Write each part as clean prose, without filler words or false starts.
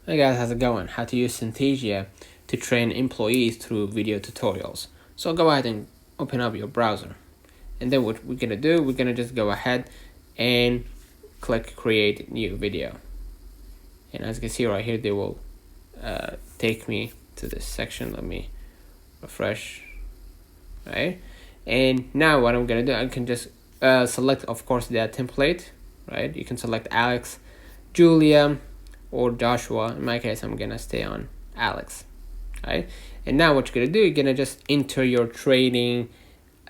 Hey guys, how's it going? How to use Synthesia to train employees through video tutorials. So go ahead and open up your browser. And then what we're gonna do, we're gonna just go ahead and click create new video. And as you can see right here, they will take me to this section. Let me refresh, right? And now what I'm gonna do, I can just select, of course, the template, right? You can select Alex, Julia, or Joshua. In my case, I'm gonna stay on Alex, right? And now what you're gonna do, you're gonna just enter your training,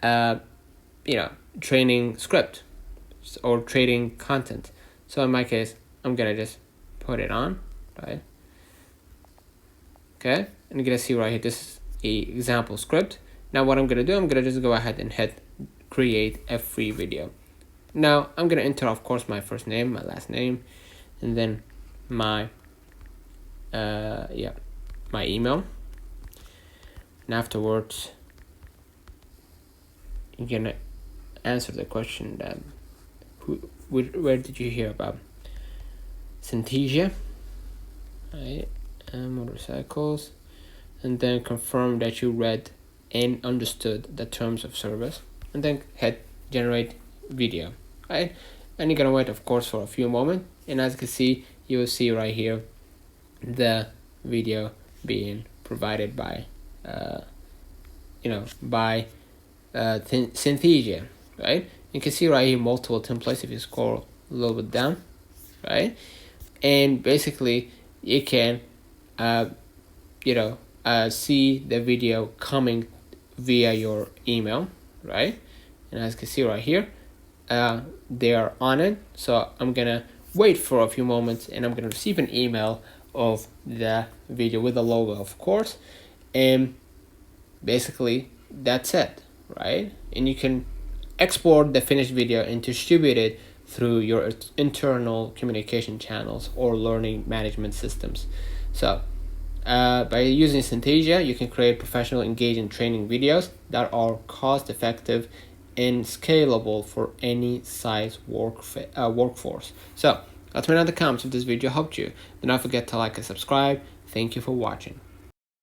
training script or training content. So in my case, I'm gonna just put it on, right? Okay, and you're gonna see right here, this is a example script. Now what I'm gonna do, I'm gonna just go ahead and hit create a free video. Now I'm gonna enter, of course, my first name, my last name, and then my my email. And afterwards, you're gonna answer the question that where did you hear about Synthesia, right? Motorcycles, and then confirm that you read and understood the terms of service, and then hit generate video, right? And you're gonna wait, of course, for a few moments, and as you can see, you will see right here the video being provided by Synthesia, right? You can see right here multiple templates if you scroll a little bit down, right? And basically you can see the video coming via your email, right? And as you can see right here, they are on it. So I'm gonna wait for a few moments, and I'm gonna receive an email of the video with the logo, of course. And basically that's it, right? And you can export the finished video and distribute it through your internal communication channels or learning management systems. So by using Synthesia, you can create professional, engaging training videos that are cost-effective and scalable for any size workforce. So let me know in the comments if this video helped you. Do not forget to like and subscribe. Thank you for watching.